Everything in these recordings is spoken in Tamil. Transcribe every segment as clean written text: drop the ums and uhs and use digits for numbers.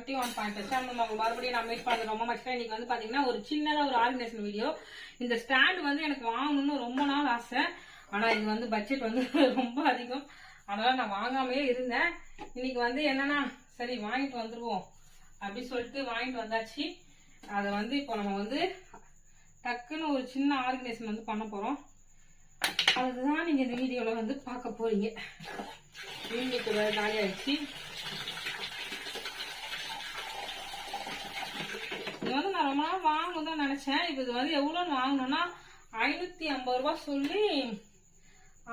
21.5 நம்ம மறுபடியும் நான் மீட் பண்ணது ரொம்ப மச். இன்னைக்கு வந்து பாத்தீங்கன்னா ஒரு சின்னதா ஒரு ஆர்கனைசேஷன் வீடியோ. இந்த ஸ்டாண்ட் வந்து எனக்கு வாங்கணும்னு ரொம்ப நாள் ஆசை. ஆனா இது வந்து பட்ஜெட் வந்து ரொம்ப அதிகம். அதனால நான் வாங்காமலே இருந்தேன். இன்னைக்கு வந்து என்னன்னா சரி வாங்கிட்டு வந்துருவோம் அப்படின்னு சொல்லிட்டு வாங்கிட்டு வந்தாச்சு. அதை வந்து இப்போ நம்ம வந்து டக்குன்னு ஒரு சின்ன ஆர்கனைசேஷன் வந்து பண்ண போறோம். அதுதான் நீங்க இந்த வீடியோல வந்து பார்க்க போறீங்க. வீட்டுக்கு காலி ஆயிடுச்சு. இது வந்து நான் ரொம்ப நாள் வாங்கணும்னு நினைச்சேன். இப்போ இது வந்து எவ்வளோன்னு வாங்கணும்னா 550 ரூபாய் சொல்லி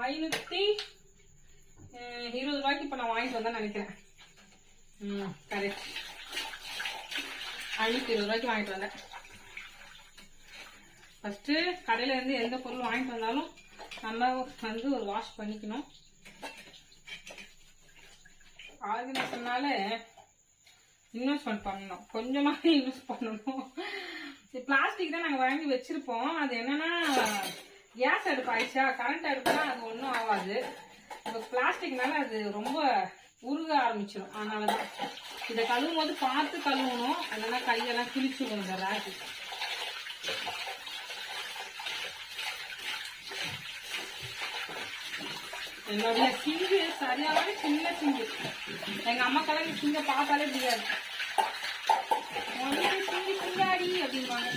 520 ரூபாய்க்கு இப்போ நான் வாங்கிட்டு வந்தேன் நினைக்கிறேன். கரெக்ட், 520 ரூபாய்க்கு வாங்கிட்டு வந்தேன். ஃபர்ஸ்ட் கடையில இருந்து எந்த பொருள் வாங்கிட்டு வந்தாலும் நம்ம வந்து ஒரு வாஷ் பண்ணிக்கணும். ஆர்கனைசேஷனால இன்வெஸ்ட்மெண்ட் பண்ணணும், கொஞ்சமாக இன்வெஸ்ட் பண்ணணும். பிளாஸ்டிக் தான் நாங்கள் வாங்கி வச்சிருப்போம். அது என்னன்னா கேஸ் அடுப்பு ஆயிடுச்சா, கரண்ட் அடுப்புனா அது ஒன்றும் ஆகாது. இப்போ பிளாஸ்டிக்னால அது ரொம்ப உருக ஆரம்பிச்சிடும். அதனாலதான் இதை கழுவும் போது பார்த்து கழுவணும், இல்லைன்னா கையெல்லாம் கிழிச்சுக்கணும். இந்த ரேக்கு என்னுடைய சிங்கு சரியான சின்ன சிங்கு. எங்க அம்மாக்கெல்லாம் இந்த சிங்க பார்த்தாலே தெரியாது. சிங்கி சிங்காடி அப்படின்வாங்க.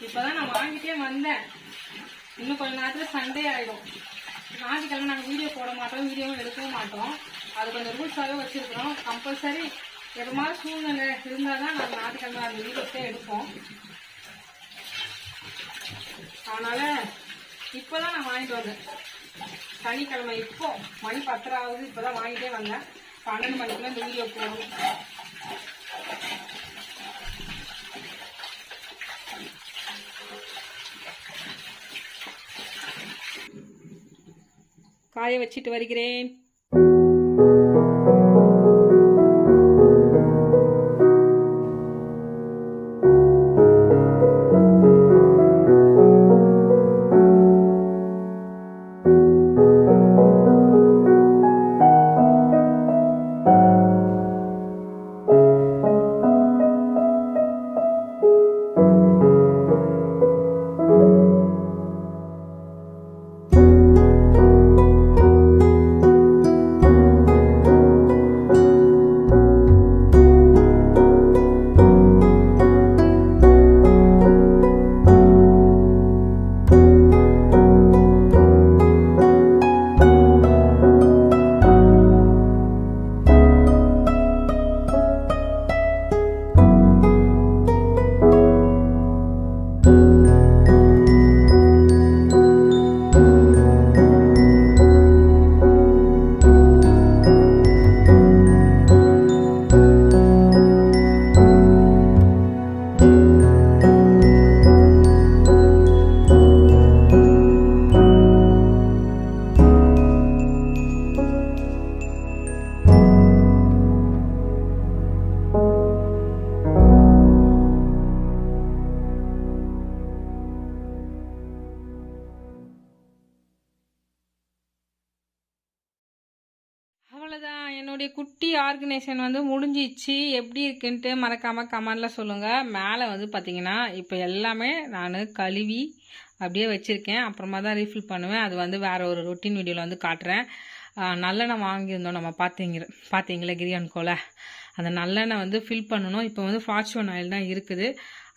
இப்பதான் நான் வாங்கிட்டே வந்தேன். இன்னும் கொஞ்ச நேரத்துல சண்டே ஆயிடும். ஞாயிற்றுக்கிழமை நாங்கள் வீடியோ போட மாட்டோம், வீடியோவும் எடுக்கவும் மாட்டோம். அது கொஞ்சம் ரூல்ஸாகவே வச்சிருக்கிறோம். கம்பல்சரி எது மாதிரி சூழ்நிலை இருந்தால் தான் நாங்கள் ஞாயிற்றுக்கிழமை அந்த வீடியோஸே எடுப்போம். அதனால இப்போதான் நான் வாங்கிட்டு வந்தேன். சனிக்கிழமை இப்போ மணி 10 ஆகுது. இப்போதான் வாங்கிட்டே வந்தேன். 12 மணிக்குள்ள இந்த வீடியோ போகணும். காய வச்சிட்டு வருகிறேன். அவ்வளோதான், என்னுடைய குட்டி ஆர்கனைசேஷன் வந்து முடிஞ்சிச்சு. எப்படி இருக்குன்ட்டு மறக்காமல் கமெண்டில் சொல்லுங்கள். மேலே வந்து பார்த்தீங்கன்னா இப்போ எல்லாமே நான் கழுவி அப்படியே வச்சுருக்கேன். அப்புறமா தான் ரீஃபில் பண்ணுவேன். அது வந்து வேறு ஒரு ரொட்டீன் வீடியோவில் வந்து காட்டுறேன். நல்லெண்ணெய் வாங்கியிருந்தோம் நம்ம பார்த்தீங்களா கிரியான்கோல. அந்த நல்லெண்ணெய் வந்து ஃபில் பண்ணணும். இப்போ வந்து ஃபார்ச்சூன் ஆயில் தான் இருக்குது.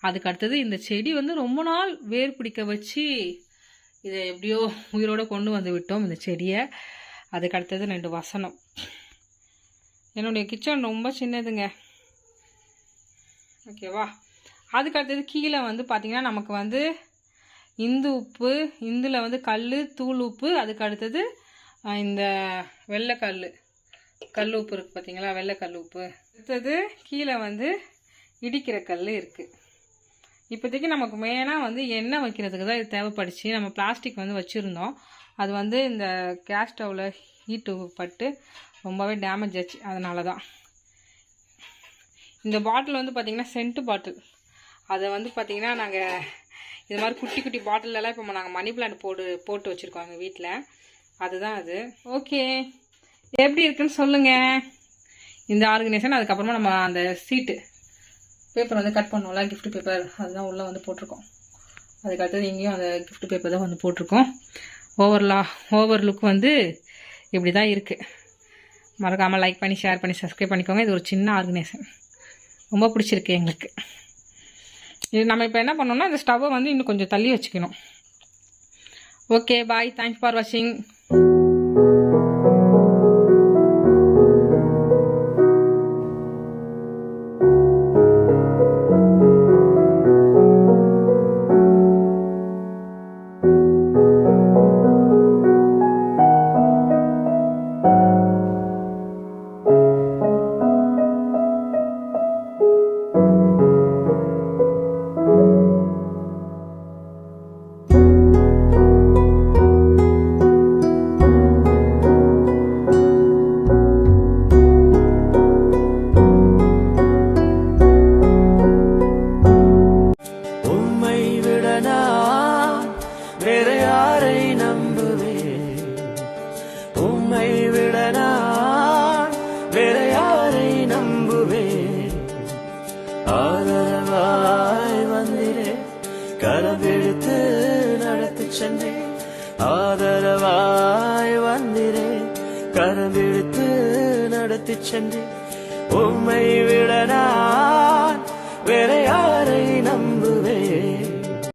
அதுக்கு அடுத்தது இந்த செடி வந்து ரொம்ப நாள் வேர் பிடிக்க வச்சு இதை எப்படியோ உயிரோடு கொண்டு வந்து விட்டோம் இந்த செடியை. அதுக்கு அடுத்தது 2 வசனம். என்னுடைய கிச்சன் ரொம்ப சின்னதுங்க, ஓகேவா. அதுக்கு அடுத்தது கீழே வந்து பார்த்திங்கன்னா நமக்கு வந்து இந்து உப்பு, இந்தில் வந்து தூள் உப்பு. அதுக்கு அடுத்தது இந்த கல் உப்பு இருக்குது பார்த்தீங்களா, வெள்ளை உப்பு. அடுத்தது கீழே வந்து இடிக்கிற கல் இருக்குது. இப்போதைக்கு நமக்கு மெயினாக வந்து எண்ணெய் வைக்கிறதுக்கு தான் இது தேவைப்படுச்சு. நம்ம பிளாஸ்டிக் வந்து வச்சுருந்தோம். அது வந்து இந்த கேஸ் ஸ்டவ்வில் ஹீட்டு பட்டு ரொம்பவே டேமேஜ் ஆச்சு. அதனால தான் இந்த பாட்டில் வந்து பார்த்திங்கன்னா சென்ட்டு பாட்டில். அதை வந்து பார்த்திங்கன்னா நாங்கள் இது மாதிரி குட்டி குட்டி பாட்டிலெல்லாம் இப்போ நாங்கள் மணி பிளான்ட் போட்டு வச்சுருக்கோம் எங்கள் வீட்டில். அதுதான் அது. ஓகே, எப்படி இருக்குன்னு சொல்லுங்கள் இந்த ஆர்கனைசேஷன். அதுக்கப்புறமா நம்ம அந்த சீட்டு பேப்பர் வந்து கட் பண்ணுவோம்ல, கிஃப்ட் பேப்பர், அதுதான் உள்ளே வந்து போட்டிருக்கோம். அதுக்கடுத்தது இங்கேயும் அந்த கிஃப்ட் பேப்பர் தான் வந்து போட்டிருக்கோம். ஓவர் லுக் வந்து இப்படி தான் இருக்குது. மறக்காமல் லைக் பண்ணி ஷேர் பண்ணி சப்ஸ்கிரைப் பண்ணிக்கோங்க. இது ஒரு சின்ன ஆர்கனைசேஷன், ரொம்ப பிடிச்சிருக்கு எங்களுக்கு. இது நம்ம இப்போ என்ன பண்ணோம்னா அந்த ஸ்டவ்வை வந்து இன்னும் கொஞ்சம் தள்ளி வச்சுக்கணும். ஓகே, பாய், தேங்க்ஸ் ஃபார் வாட்சிங். வேற யாரை நம்புவேன்? உம்மை விட நான் வேற யாரை நம்புவேன்? ஆதரவாய் வந்திரே, கரம்பிடித்து நடத்தி சென்றேன். ஆதரவாய் வந்திரே, கரம்பிடித்து நடத்தி சென்றேன். உம்மை விட நான் வேற யாரை